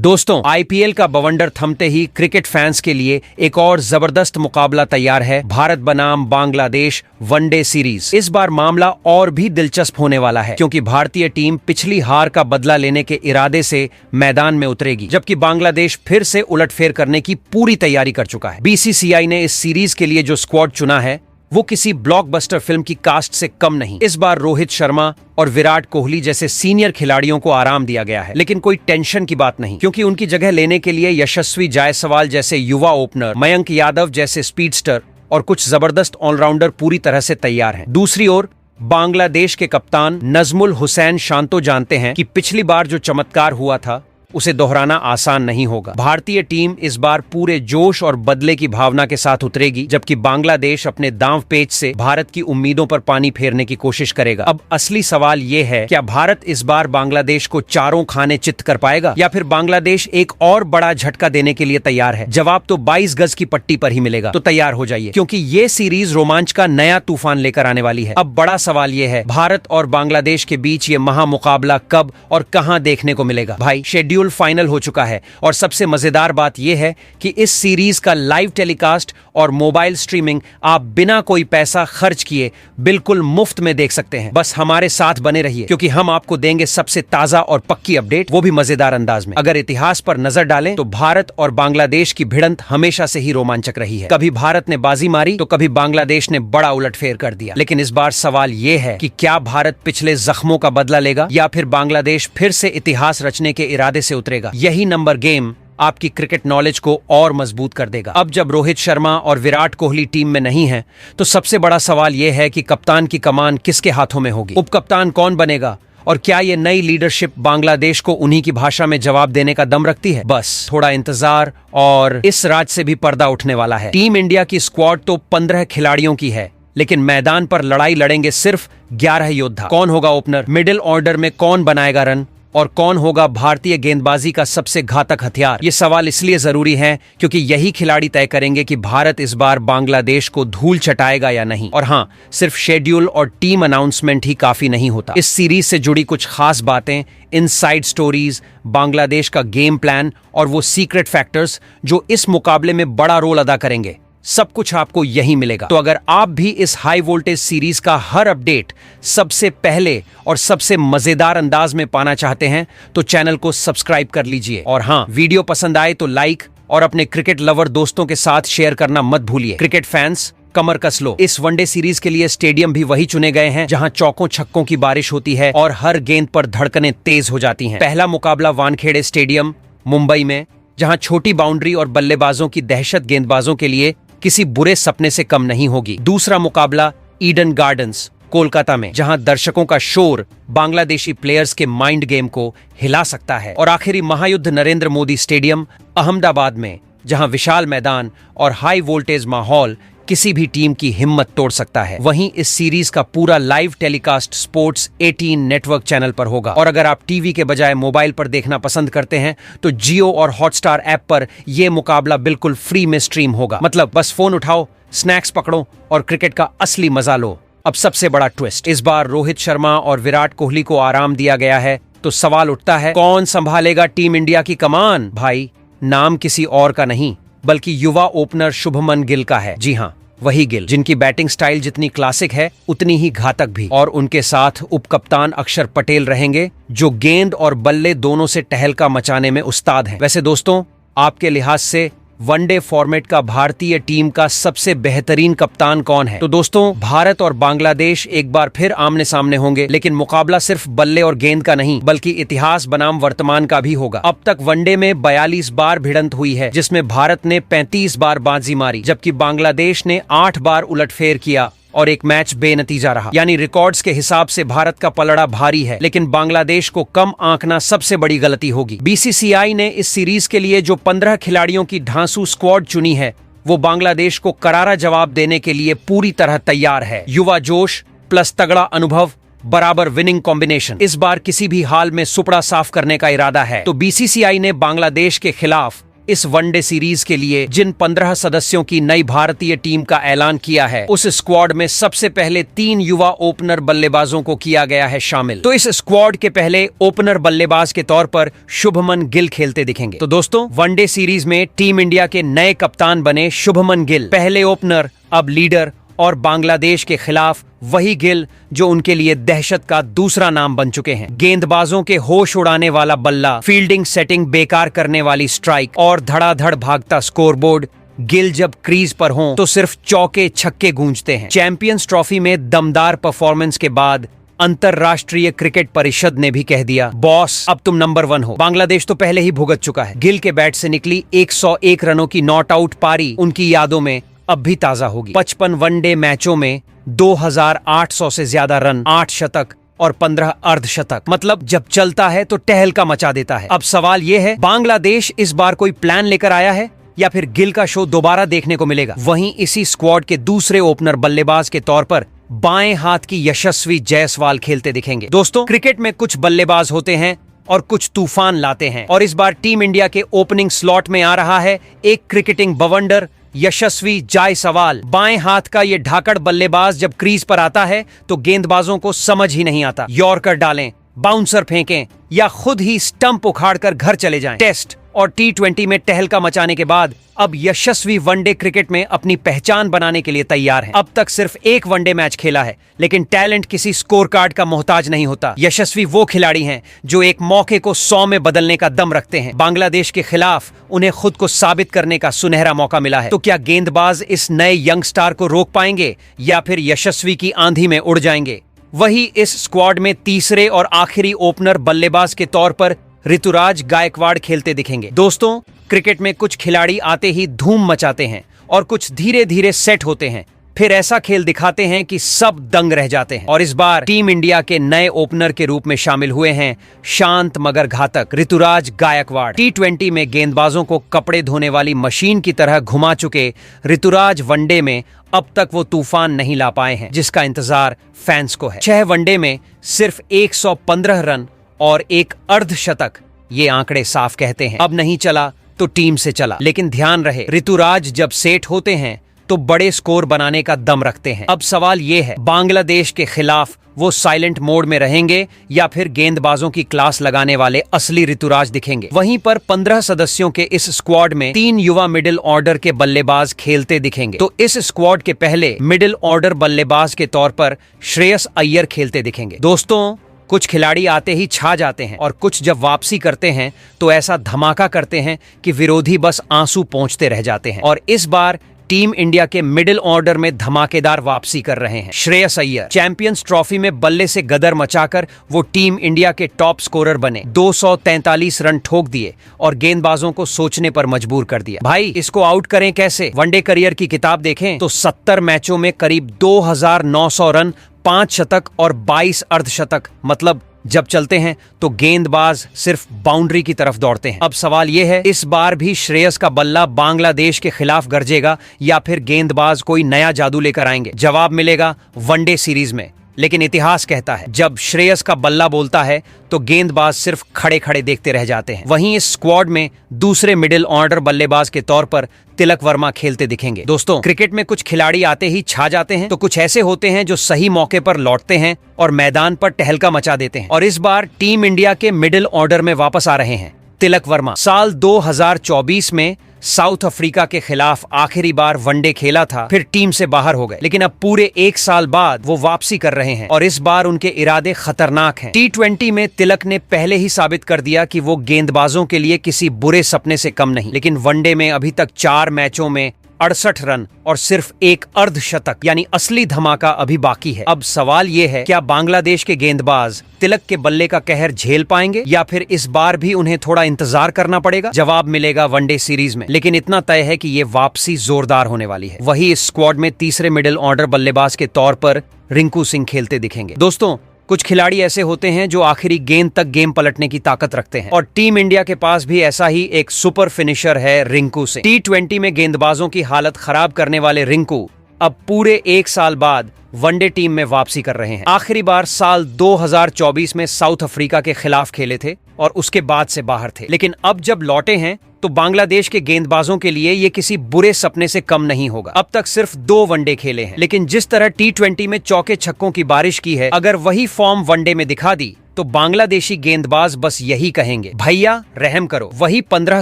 दोस्तों, आईपीएल का बवंडर थमते ही क्रिकेट फैंस के लिए एक और जबरदस्त मुकाबला तैयार है। भारत बनाम बांग्लादेश वनडे सीरीज। इस बार मामला और भी दिलचस्प होने वाला है क्योंकि भारतीय टीम पिछली हार का बदला लेने के इरादे से मैदान में उतरेगी, जबकि बांग्लादेश फिर से उलटफेर करने की पूरी तैयारी कर चुका है। बीसीसीआई ने इस सीरीज के लिए जो स्क्वाड चुना है वो किसी ब्लॉकबस्टर फिल्म की कास्ट से कम नहीं। इस बार रोहित शर्मा और विराट कोहली जैसे सीनियर खिलाड़ियों को आराम दिया गया है, लेकिन कोई टेंशन की बात नहीं, क्योंकि उनकी जगह लेने के लिए यशस्वी जायसवाल जैसे युवा ओपनर, मयंक यादव जैसे स्पीडस्टर और कुछ जबरदस्त ऑलराउंडर पूरी तरह से तैयार हैं। दूसरी ओर बांग्लादेश के कप्तान नजमुल हुसैन शांतो जानते हैं कि पिछली बार जो चमत्कार हुआ था उसे दोहराना आसान नहीं होगा। भारतीय टीम इस बार पूरे जोश और बदले की भावना के साथ उतरेगी, जबकि बांग्लादेश अपने दांव पेच से भारत की उम्मीदों पर पानी फेरने की कोशिश करेगा। अब असली सवाल ये है, क्या भारत इस बार बांग्लादेश को चारों खाने चित्त कर पाएगा या फिर बांग्लादेश एक और बड़ा झटका देने के लिए तैयार है? जवाब तो 22 गज की पट्टी पर ही मिलेगा, तो तैयार हो जाइए, क्योंकि ये सीरीज रोमांच का नया तूफान लेकर आने वाली है। अब बड़ा सवाल ये है, भारत और बांग्लादेश के बीच ये महामुकाबला कब और कहां देखने को मिलेगा? भाई, शेड्यूल फाइनल हो चुका है और सबसे मजेदार बात यह है कि इस सीरीज का लाइव टेलीकास्ट और मोबाइल स्ट्रीमिंग आप बिना कोई पैसा खर्च किए बिल्कुल मुफ्त में देख सकते हैं। बस हमारे साथ बने रहिए, क्योंकि हम आपको देंगे सबसे ताजा और पक्की अपडेट, वो भी मजेदार अंदाज में। अगर इतिहास पर नजर डालें तो भारत और बांग्लादेश की भिड़ंत हमेशा से ही रोमांचक रही है। कभी भारत ने बाजी मारी तो कभी बांग्लादेश ने बड़ा उलटफेर कर दिया। लेकिन इस बार सवाल यह है कि क्या भारत पिछले जख्मों का बदला लेगा या फिर बांग्लादेश फिर से इतिहास रचने के इरादे से उतरेगा? यही नंबर गेम आपकी क्रिकेट नॉलेज को और मजबूत कर देगा। अब जब रोहित शर्मा और विराट कोहली टीम में नहीं है, तो सबसे बड़ा सवाल यह है कि कप्तान की कमान किसके हाथों में होगी? उपकप्तान कौन बनेगा? और क्या ये नई लीडरशिप बांग्लादेश को उन्हीं की भाषा में जवाब देने का दम रखती है? बस थोड़ा इंतजार और इस राज से भी पर्दा उठने वाला है। टीम इंडिया की स्क्वाड तो 15 खिलाड़ियों की है, लेकिन मैदान पर लड़ाई लड़ेंगे सिर्फ 11 योद्धा। कौन होगा ओपनर? मिडिल ऑर्डर में कौन बनाएगा रन? और कौन होगा भारतीय गेंदबाजी का सबसे घातक हथियार? ये सवाल इसलिए जरूरी है क्योंकि यही खिलाड़ी तय करेंगे कि भारत इस बार बांग्लादेश को धूल चटाएगा या नहीं। और हाँ, सिर्फ शेड्यूल और टीम अनाउंसमेंट ही काफी नहीं होता। इस सीरीज से जुड़ी कुछ खास बातें, इनसाइड स्टोरीज, बांग्लादेश का गेम प्लान और वो सीक्रेट फैक्टर्स जो इस मुकाबले में बड़ा रोल अदा करेंगे, सब कुछ आपको यहीं मिलेगा। तो अगर आप भी इस हाई वोल्टेज सीरीज का हर अपडेट सबसे पहले और सबसे मजेदार अंदाज में पाना चाहते हैं तो चैनल को सब्सक्राइब कर लीजिए। और हाँ, वीडियो पसंद आए तो लाइक और अपने क्रिकेट लवर दोस्तों के साथ शेयर करना मत भूलिए। क्रिकेट फैंस, कमर कस लो। इस वनडे सीरीज के लिए स्टेडियम भी वही चुने गए हैं जहां चौकों छक्कों की बारिश होती है और हर गेंद पर धड़कनें तेज हो जाती हैं। पहला मुकाबला वानखेड़े स्टेडियम मुंबई में, जहां छोटी बाउंड्री और बल्लेबाजों की दहशत गेंदबाजों के लिए किसी बुरे सपने से कम नहीं होगी। दूसरा मुकाबला ईडन गार्डन्स कोलकाता में, जहां दर्शकों का शोर बांग्लादेशी प्लेयर्स के माइंड गेम को हिला सकता है। और आखिरी महायुद्ध नरेंद्र मोदी स्टेडियम अहमदाबाद में, जहां विशाल मैदान और हाई वोल्टेज माहौल किसी भी टीम की हिम्मत तोड़ सकता है। वहीं इस सीरीज का पूरा live telecast sports 18 network channel पर होगा। और अगर आप टीवी के बजाय मोबाइल पर देखना पसंद करते हैं तो जियो और हॉटस्टार ऐप पर यह मुकाबला बिल्कुल फ्री में स्ट्रीम होगा। मतलब बस फोन उठाओ, स्नैक्स पकड़ो और क्रिकेट का असली मजा लो। अब सबसे बड़ा ट्विस्ट, इस बार रोहित शर्मा और विराट कोहली को आराम दिया गया है, तो सवाल उठता है, कौन संभालेगा टीम इंडिया की कमान? भाई, नाम किसी और का नहीं बल्कि युवा ओपनर शुभमन गिल का है। जी हाँ, वही गिल जिनकी बैटिंग स्टाइल जितनी क्लासिक है उतनी ही घातक भी। और उनके साथ उपकप्तान अक्षर पटेल रहेंगे, जो गेंद और बल्ले दोनों से टहलका मचाने में उस्ताद हैं। वैसे दोस्तों, आपके लिहाज से वनडे फॉर्मेट का भारतीय टीम का सबसे बेहतरीन कप्तान कौन है? तो दोस्तों, भारत और बांग्लादेश एक बार फिर आमने सामने होंगे, लेकिन मुकाबला सिर्फ बल्ले और गेंद का नहीं बल्कि इतिहास बनाम वर्तमान का भी होगा। अब तक वनडे में 42 बार भिड़ंत हुई है, जिसमें भारत ने 35 बार बाजी मारी, जबकि बांग्लादेश ने 8 बार उलटफेर किया और एक मैच बेनतीजा रहा। यानी रिकॉर्ड्स के हिसाब से भारत का पलड़ा भारी है, लेकिन बांग्लादेश को कम आंकना सबसे बड़ी गलती होगी। बीसीसीआई ने इस सीरीज के लिए जो 15 खिलाड़ियों की ढांसू स्क्वाड चुनी है, वो बांग्लादेश को करारा जवाब देने के लिए पूरी तरह तैयार है। युवा जोश प्लस तगड़ा अनुभव बराबर विनिंग कॉम्बिनेशन। इस बार किसी भी हाल में सुपड़ा साफ करने का इरादा है, तो बीसीसीआई ने बांग्लादेश के खिलाफ इस वनडे सीरीज के लिए जिन 15 सदस्यों की नई भारतीय टीम का ऐलान किया है, उस स्क्वाड में सबसे पहले 3 युवा ओपनर बल्लेबाजों को किया गया है शामिल। तो इस स्क्वाड के पहले ओपनर बल्लेबाज के तौर पर शुभमन गिल खेलते दिखेंगे। तो दोस्तों, वनडे सीरीज में टीम इंडिया के नए कप्तान बने शुभमन गिल, पहले ओपनर अब लीडर, और बांग्लादेश के खिलाफ वही गिल जो उनके लिए दहशत का दूसरा नाम बन चुके हैं। गेंदबाजों के होश उड़ाने वाला बल्ला, फील्डिंग सेटिंग बेकार करने वाली स्ट्राइक और धड़ाधड़ भागता स्कोरबोर्ड। गिल जब क्रीज पर हों तो सिर्फ चौके छक्के गूंजते हैं। चैंपियंस ट्रॉफी में दमदार परफॉर्मेंस के बाद अंतरराष्ट्रीय क्रिकेट परिषद ने भी कह दिया, बॉस अब तुम नंबर 1 हो। बांग्लादेश तो पहले ही भुगत चुका है। गिल के बैट से निकली 101 रनों की नॉट आउट पारी उनकी यादों में अब भी ताजा होगी। 55 वनडे मैचों में 2800 से ज्यादा रन, 8 शतक और 15 अर्धशतक, मतलब जब चलता है तो टहलका मचा देता है। अब सवाल यह है, बांग्लादेश इस बार कोई प्लान लेकर आया है या फिर गिल का शो दोबारा देखने को मिलेगा? वहीं इसी स्क्वाड के दूसरे ओपनर बल्लेबाज के तौर पर बाएं हाथ की यशस्वी जायसवाल खेलते दिखेंगे। दोस्तों, क्रिकेट में कुछ बल्लेबाज होते हैं और कुछ तूफान लाते हैं, और इस बार टीम इंडिया के ओपनिंग स्लॉट में आ रहा है एक क्रिकेटिंग बवंडर यशस्वी जायसवाल। बाएं हाथ का ये ढाकड़ बल्लेबाज जब क्रीज पर आता है तो गेंदबाजों को समझ ही नहीं आता। यॉर्कर डालें, बाउंसर फेंकें या खुद ही स्टंप उखाड़कर घर चले जाएं। टेस्ट और T20 में टहलका मचाने के बाद अब यशस्वी वनडे क्रिकेट में अपनी पहचान बनाने के लिए तैयार हैं। अब तक सिर्फ एक वनडे मैच खेला है, लेकिन टैलेंट किसी स्कोर कार्ड का मोहताज नहीं होता। यशस्वी वो खिलाड़ी हैं जो एक मौके को 100 में बदलने का दम रखते हैं। बांग्लादेश के खिलाफ उन्हें खुद को साबित करने का सुनहरा मौका मिला है। तो क्या गेंदबाज इस नए यंग स्टार को रोक पाएंगे या फिर यशस्वी की आंधी में उड़ जाएंगे? वही इस स्क्वाड में तीसरे और आखिरी ओपनर बल्लेबाज के तौर पर ऋतुराज गायकवाड़ खेलते दिखेंगे। दोस्तों, क्रिकेट में कुछ खिलाड़ी आते ही धूम मचाते हैं और कुछ धीरे धीरे सेट होते हैं, फिर ऐसा खेल दिखाते हैं कि सब दंग रह जाते हैं। और इस बार टीम इंडिया के नए ओपनर के रूप में शामिल हुए हैं शांत मगर घातक ऋतुराज गायकवाड़। T20 में गेंदबाजों को कपड़े धोने वाली मशीन की तरह घुमा चुके ऋतुराज वनडे में अब तक वो तूफान नहीं ला पाए हैं जिसका इंतजार फैंस को है। 6 वनडे में सिर्फ 115 रन और 1 अर्धशतक, ये आंकड़े साफ कहते हैं अब नहीं चला तो टीम से चला। लेकिन ध्यान रहे, ऋतुराज जब सेट होते हैं तो बड़े स्कोर बनाने का दम रखते हैं। अब सवाल ये है, बांग्लादेश के खिलाफ वो साइलेंट मोड में रहेंगे या फिर गेंदबाजों की क्लास लगाने वाले असली ऋतुराज दिखेंगे? वहीं पर 15 सदस्यों के इस स्क्वाड में 3 युवा मिडिल ऑर्डर के बल्लेबाज खेलते दिखेंगे। तो इस स्क्वाड के पहले मिडिल ऑर्डर बल्लेबाज के तौर पर श्रेयस अय्यर खेलते दिखेंगे। दोस्तों, कुछ खिलाड़ी आते ही छा जाते हैं और कुछ जब वापसी करते हैं तो ऐसा धमाका करते हैं कि विरोधी बस आंसू पोंछते रह जाते हैं। और इस बार टीम इंडिया के मिडिल ऑर्डर में धमाकेदार वापसी कर रहे हैं श्रेयस अय्यर। चैंपियंस ट्रॉफी में बल्ले से गदर मचाकर वो टीम इंडिया के टॉप स्कोरर बने, 243 रन ठोक दिए और गेंदबाजों को सोचने पर मजबूर कर दिया। भाई, इसको आउट करें कैसे? वनडे करियर की किताब देखें तो 70 मैचों में करीब 2900 रन, 5 शतक और 22 अर्धशतक, मतलब जब चलते हैं तो गेंदबाज सिर्फ बाउंड्री की तरफ दौड़ते हैं। अब सवाल यह है, इस बार भी श्रेयस का बल्ला बांग्लादेश के खिलाफ गरजेगा या फिर गेंदबाज कोई नया जादू लेकर आएंगे? जवाब मिलेगा वनडे सीरीज में। लेकिन इतिहास कहता है, जब श्रेयस का बल्ला बोलता है तो गेंदबाज सिर्फ खड़े खड़े देखते रह जाते हैं। वहीं इस स्क्वाड में दूसरे मिडिल ऑर्डर बल्लेबाज के तौर पर तिलक वर्मा खेलते दिखेंगे। दोस्तों, क्रिकेट में कुछ खिलाड़ी आते ही छा जाते हैं तो कुछ ऐसे होते हैं जो सही मौके पर लौटते हैं और मैदान पर टहलका मचा देते हैं। और इस बार टीम इंडिया के मिडिल ऑर्डर में वापस आ रहे हैं तिलक वर्मा। साल 2024 में साउथ अफ्रीका के खिलाफ आखिरी बार वनडे खेला था, फिर टीम से बाहर हो गए, लेकिन अब पूरे 1 साल बाद वो वापसी कर रहे हैं और इस बार उनके इरादे खतरनाक हैं। T20 में तिलक ने पहले ही साबित कर दिया कि वो गेंदबाजों के लिए किसी बुरे सपने से कम नहीं, लेकिन वनडे में अभी तक 4 मैचों में 68 रन और सिर्फ 1 अर्धशतक, यानी असली धमाका अभी बाकी है। अब सवाल ये है, क्या बांग्लादेश के गेंदबाज तिलक के बल्ले का कहर झेल पाएंगे या फिर इस बार भी उन्हें थोड़ा इंतजार करना पड़ेगा? जवाब मिलेगा वनडे सीरीज में, लेकिन इतना तय है कि ये वापसी जोरदार होने वाली है। वही इस स्क्वाड में तीसरे मिडिल ऑर्डर बल्लेबाज के तौर पर रिंकू सिंह खेलते दिखेंगे। दोस्तों, कुछ खिलाड़ी ऐसे होते हैं जो आखिरी गेंद तक गेम पलटने की ताकत रखते हैं और टीम इंडिया के पास भी ऐसा ही एक सुपर फिनिशर है रिंकू सिंह। T20 में गेंदबाजों की हालत खराब करने वाले रिंकू अब पूरे 1 साल बाद वनडे टीम में वापसी कर रहे हैं। आखिरी बार साल 2024 में साउथ अफ्रीका के खिलाफ खेले थे और उसके बाद से बाहर थे, लेकिन अब जब लौटे हैं तो बांग्लादेश के गेंदबाजों के लिए ये किसी बुरे सपने से कम नहीं होगा। अब तक सिर्फ 2 वनडे खेले हैं, लेकिन जिस तरह T20 में चौके छक्कों की बारिश की है, अगर वही फॉर्म वनडे में दिखा दी तो बांग्लादेशी गेंदबाज बस यही कहेंगे, भैया रहम करो। वही 15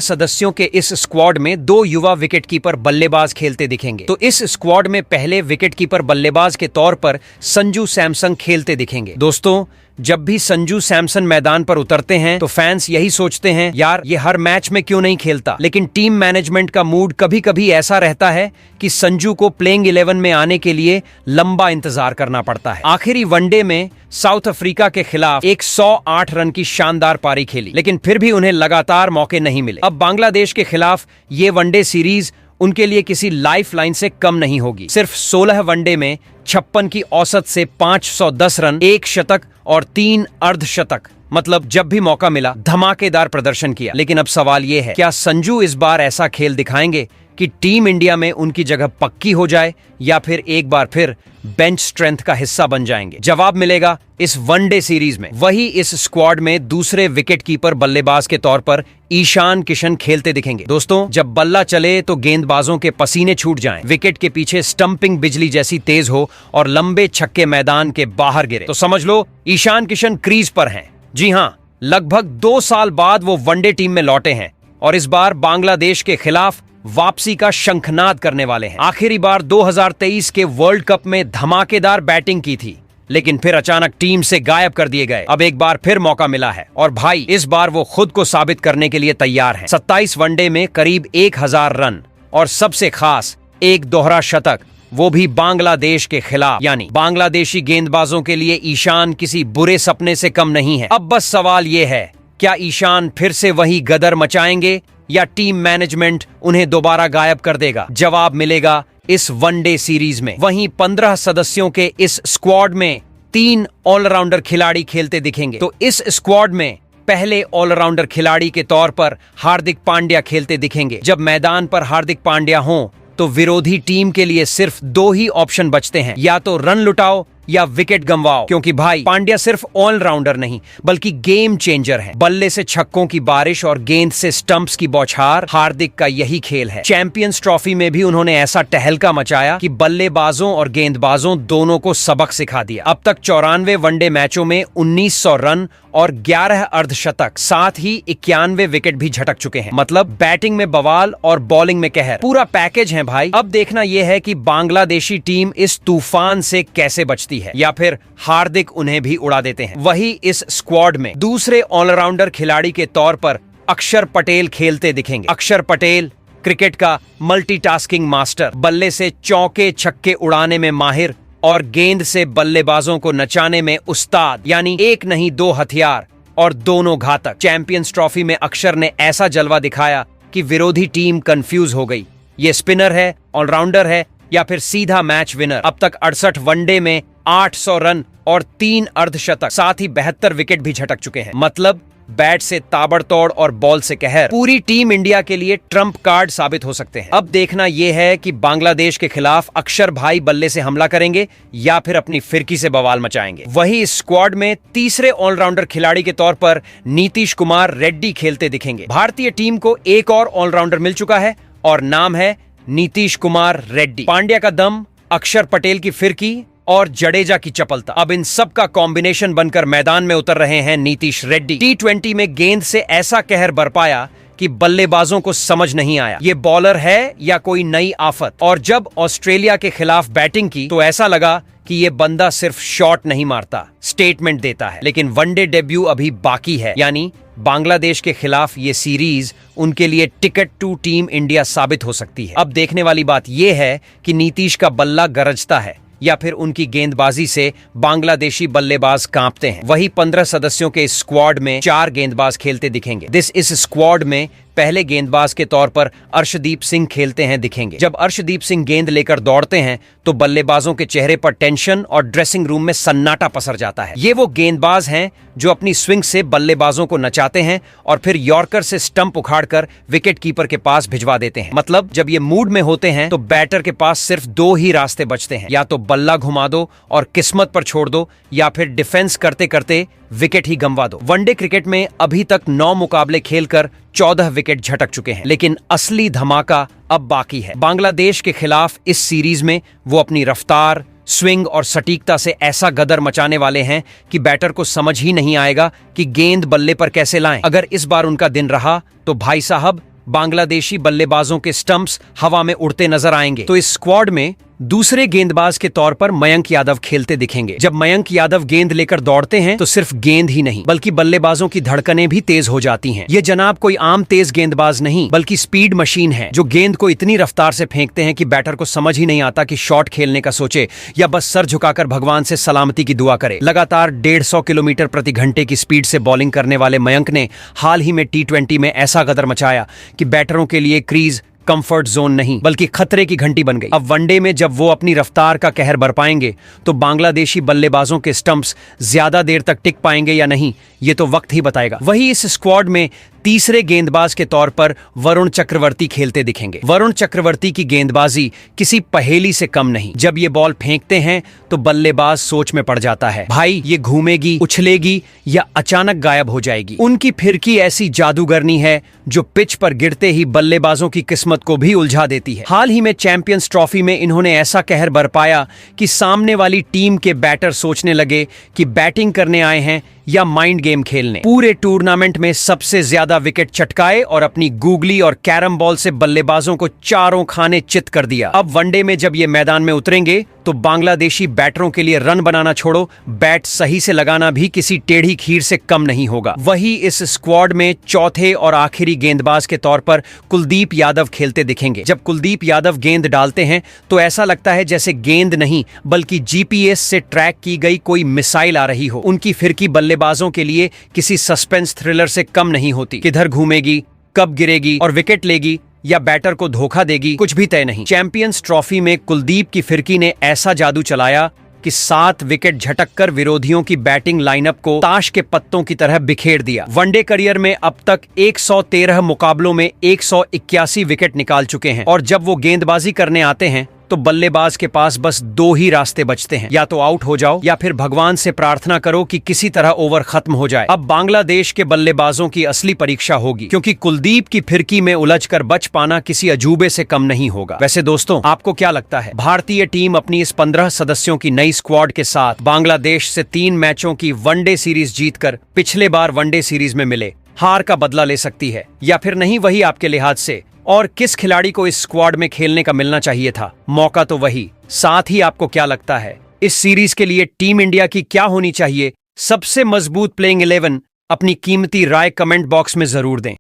सदस्यों के इस स्क्वाड में 2 युवा विकेटकीपर बल्लेबाज खेलते दिखेंगे। तो इस स्क्वाड में पहले विकेटकीपर बल्लेबाज के तौर पर संजू सैमसन खेलते दिखेंगे। दोस्तों, जब भी संजू सैमसन मैदान पर उतरते हैं तो फैंस यही सोचते हैं, यार ये हर मैच में क्यों नहीं खेलता। लेकिन टीम मैनेजमेंट का मूड कभी कभी ऐसा रहता है कि संजू को प्लेइंग 11 में आने के लिए लंबा इंतजार करना पड़ता है। आखिरी वनडे में साउथ अफ्रीका के खिलाफ 108 रन की शानदार पारी खेली, लेकिन फिर भी उन्हें लगातार मौके नहीं मिले। अब बांग्लादेश के खिलाफ ये वनडे सीरीज उनके लिए किसी लाइफ लाइन से कम नहीं होगी। सिर्फ 16 वनडे में 56 की औसत से 510 रन, 1 शतक और 3 अर्धशतक, मतलब जब भी मौका मिला धमाकेदार प्रदर्शन किया। लेकिन अब सवाल यह है, क्या संजू इस बार ऐसा खेल दिखाएंगे कि टीम इंडिया में उनकी जगह पक्की हो जाए, या फिर एक बार फिर बेंच स्ट्रेंथ का हिस्सा बन जाएंगे? जवाब मिलेगा इस वनडे सीरीज में। वही इस स्क्वाड में दूसरे विकेटकीपर बल्लेबाज के तौर पर ईशान किशन खेलते दिखेंगे। दोस्तों, जब बल्ला चले तो गेंदबाजों के पसीने छूट जाएं, विकेट के पीछे स्टंपिंग बिजली जैसी तेज हो और लंबे छक्के मैदान के बाहर गिरे, तो समझ लो ईशान किशन क्रीज पर हैं। जी हाँ, लगभग 2 साल बाद वो वनडे टीम में लौटे हैं और इस बार बांग्लादेश के खिलाफ वापसी का शंखनाद करने वाले हैं। आखिरी बार 2023 के वर्ल्ड कप में धमाकेदार बैटिंग की थी, लेकिन फिर अचानक टीम से गायब कर दिए गए। अब एक बार फिर मौका मिला है और भाई इस बार वो खुद को साबित करने के लिए तैयार हैं। 27 वनडे में करीब 1000 रन और सबसे खास एक दोहरा शतक, वो भी बांग्लादेश के खिलाफ। यानी बांग्लादेशी गेंदबाजों के लिए ईशान किसी बुरे सपने से कम नहीं है। अब बस सवाल ये है, क्या ईशान फिर से वही गदर मचाएंगे या टीम मैनेजमेंट उन्हें दोबारा गायब कर देगा? जवाब मिलेगा इस वनडे सीरीज में। वहीं 15 सदस्यों के इस स्क्वाड में 3 ऑलराउंडर खिलाड़ी खेलते दिखेंगे। तो इस स्क्वाड में पहले ऑलराउंडर खिलाड़ी के तौर पर हार्दिक पांड्या खेलते दिखेंगे। जब मैदान पर हार्दिक पांड्या हों तो विरोधी टीम के लिए सिर्फ 2 ही ऑप्शन बचते हैं, या तो रन लुटाओ या विकेट गंवाओ। क्योंकि भाई पांड्या सिर्फ ऑलराउंडर नहीं बल्कि गेम चेंजर है। बल्ले से छक्कों की बारिश और गेंद से स्टंप्स की बौछार, हार्दिक का यही खेल है। चैंपियंस ट्रॉफी में भी उन्होंने ऐसा टहलका मचाया कि बल्लेबाजों और गेंदबाजों दोनों को सबक सिखा दिया। अब तक 94 वनडे मैचों में 1900 रन और 11 अर्धशतक, साथ ही 91 विकेट भी झटक चुके हैं। मतलब बैटिंग में बवाल और बॉलिंग में कहर, पूरा पैकेज है भाई। अब देखना यह है कि बांग्लादेशी टीम इस तूफान से कैसे बचती है, या फिर हार्दिक उन्हें भी उड़ा देते हैं। वही इस स्क्वाड में दूसरे ऑलराउंडर खिलाड़ी के तौर पर अक्षर पटेल खेलते दिखेंगे। अक्षर पटेल क्रिकेट का मल्टीटास्किंग मास्टर, बल्ले से चौके छक्के उड़ाने में माहिर और गेंद से बल्लेबाजों को नचाने में उस्ताद। यानी एक नहीं 2 हथियार और दोनों घातक। चैंपियंस ट्रॉफी में अक्षर ने ऐसा जलवा दिखाया कि विरोधी टीम कंफ्यूज हो गई, ये स्पिनर है, ऑलराउंडर है या फिर सीधा मैच विनर। अब तक 68 वनडे में 800 रन और 3 अर्धशतक, साथ ही 72 विकेट भी झटक चुके हैं। मतलब बैट से ताबड़तोड़ और बॉल से कहर, पूरी टीम इंडिया के लिए ट्रम्प कार्ड साबित हो सकते हैं। अब देखना यह है कि बांग्लादेश के खिलाफ अक्षर भाई बल्ले से हमला करेंगे या फिर अपनी फिरकी से बवाल मचाएंगे। वही इस स्क्वाड में तीसरे ऑलराउंडर खिलाड़ी के तौर पर नीतीश कुमार रेड्डी खेलते दिखेंगे। भारतीय टीम को एक और ऑलराउंडर मिल चुका है और नाम है नीतीश कुमार रेड्डी। पांड्या का दम, अक्षर पटेल की फिरकी और जडेजा की चपलता, अब इन सब का कॉम्बिनेशन बनकर मैदान में उतर रहे हैं नीतीश रेड्डी। T20 में गेंद से ऐसा कहर बरपाया कि बल्लेबाजों को समझ नहीं आया ये बॉलर है या कोई नई आफत। और जब ऑस्ट्रेलिया के खिलाफ बैटिंग की तो ऐसा लगा कि ये बंदा सिर्फ शॉट नहीं मारता, स्टेटमेंट देता है। लेकिन वनडे डेब्यू अभी बाकी है, यानी बांग्लादेश के खिलाफ ये सीरीज उनके लिए टिकट टू टीम इंडिया साबित हो सकती है। अब देखने वाली बात यह है कि नीतीश का बल्ला गरजता है या फिर उनकी गेंदबाजी से बांग्लादेशी बल्लेबाज कांपते हैं। वही 15 सदस्यों के स्क्वाड में 4 गेंदबाज खेलते दिखेंगे। इस स्क्वाड में पहले गेंदबाज के तौर पर अर्शदीप सिंह खेलते हैं दिखेंगे। जब अर्शदीप सिंह गेंद लेकर दौड़ते हैं तो बल्लेबाजों के चेहरे पर टेंशन और ड्रेसिंग रूम में सन्नाटा पसर जाता है। ये वो गेंदबाज हैं जो अपनी स्विंग से बल्लेबाजों को नचाते हैं और फिर यॉर्कर से स्टंप उखाड़कर विकेट कीपर के पास भिजवा देते हैं। मतलब जब ये मूड में होते हैं तो बैटर के पास सिर्फ दो ही रास्ते बचते हैं, या तो बल्ला घुमा दो और किस्मत पर छोड़ दो, या फिर डिफेंस करते करते विकेट ही गंवा दो। वनडे क्रिकेट में अभी तक 9 मुकाबले खेलकर 14 विकेट झटक चुके हैं, लेकिन असली धमाका अब बाकी है। बांग्लादेश के खिलाफ इस सीरीज में वो अपनी रफ्तार, स्विंग और सटीकता से ऐसा गदर मचाने वाले हैं कि बैटर को समझ ही नहीं आएगा कि गेंद बल्ले पर कैसे लाएं। अगर इस बार उनका दिन रहा तो भाई साहब बांग्लादेशी बल्लेबाजों के स्टंप्स हवा में उड़ते नजर आएंगे। तो इस स्क्वाड में दूसरे गेंदबाज के तौर पर मयंक यादव खेलते दिखेंगे। जब मयंक यादव गेंद लेकर दौड़ते हैं तो सिर्फ गेंद ही नहीं बल्कि बल्लेबाजों की धड़कनें भी तेज हो जाती हैं। ये जनाब कोई आम तेज गेंदबाज नहीं बल्कि स्पीड मशीन है, जो गेंद को इतनी रफ्तार से फेंकते हैं कि बैटर को समझ ही नहीं आता कि शॉट खेलने का सोचे या बस सर झुकाकर भगवान से सलामती की दुआ करे। लगातार 150 किलोमीटर प्रति घंटे की स्पीड से बॉलिंग करने वाले मयंक ने हाल ही में T20 में ऐसा गदर मचाया कि बैटरों के लिए क्रीज कंफर्ट जोन नहीं बल्कि खतरे की घंटी बन गई। अब वनडे में जब वो अपनी रफ्तार का कहर बरपाएंगे तो बांग्लादेशी बल्लेबाजों के स्टंप्स ज्यादा देर तक टिक पाएंगे या नहीं, ये तो वक्त ही बताएगा। वही इस स्क्वाड में तीसरे गेंदबाज के तौर पर वरुण चक्रवर्ती खेलते दिखेंगे। वरुण चक्रवर्ती की गेंदबाजी किसी पहेली से कम नहीं। जब ये बॉल फेंकते हैं तो बल्लेबाज सोच में पड़ जाता है, भाई ये घूमेगी, उछलेगी या अचानक गायब हो जाएगी। उनकी फिरकी ऐसी जादूगरनी है जो पिच पर गिरते ही बल्लेबाजों की किस्मत को भी उलझा देती है। हाल ही में चैंपियंस ट्रॉफी में इन्होंने ऐसा कहर बरपाया कि सामने वाली टीम के बैटर सोचने लगे कि बैटिंग करने आए हैं या माइंड गेम खेलने। पूरे टूर्नामेंट में सबसे ज्यादा विकेट चटकाए और अपनी गूगली और कैरम बॉल से बल्लेबाजों को चारों खाने चित कर दिया। अब वनडे में जब ये मैदान में उतरेंगे तो बांग्लादेशी बैटरों के लिए रन बनाना छोड़ो, बैट सही से लगाना भी किसी टेढ़ी खीर से कम नहीं होगा। वही इस स्क्वाड में चौथे और आखिरी गेंदबाज के तौर पर कुलदीप यादव खेलते दिखेंगे। जब कुलदीप यादव गेंद डालते हैं तो ऐसा लगता है जैसे गेंद नहीं बल्कि GPS से ट्रैक की गई कोई मिसाइल आ रही हो। उनकी फिरकी बल्लेबाजों के लिए किसी सस्पेंस थ्रिलर से कम नहीं होती। किधर घूमेगी, कब गिरेगी और विकेट लेगी या बैटर को धोखा देगी, कुछ भी तय नहीं। चैंपियंस ट्रॉफी में कुलदीप की फिरकी ने ऐसा जादू चलाया कि 7 विकेट झटककर विरोधियों की बैटिंग लाइनअप को ताश के पत्तों की तरह बिखेर दिया। वनडे करियर में अब तक 113 मुकाबलों में 181 विकेट निकाल चुके हैं और जब वो गेंदबाजी करने आते हैं तो बल्लेबाज के पास बस 2 ही रास्ते बचते हैं, या तो आउट हो जाओ या फिर भगवान से प्रार्थना करो कि किसी तरह ओवर खत्म हो जाए। अब बांग्लादेश के बल्लेबाजों की असली परीक्षा होगी, क्योंकि कुलदीप की फिरकी में उलझकर बच पाना किसी अजूबे से कम नहीं होगा। वैसे दोस्तों, आपको क्या लगता है, भारतीय टीम अपनी इस 15 सदस्यों की नई स्क्वाड के साथ बांग्लादेश से 3 मैचों की वनडे सीरीज जीतकर पिछले बार वनडे सीरीज में मिले हार का बदला ले सकती है या फिर नहीं, वही आपके लिहाज से? और किस खिलाड़ी को इस स्क्वाड में खेलने का मिलना चाहिए था? मौका तो वही। साथ ही आपको क्या लगता है, इस सीरीज के लिए टीम इंडिया की क्या होनी चाहिए सबसे मजबूत प्लेइंग 11? अपनी कीमती राय कमेंट बॉक्स में जरूर दें।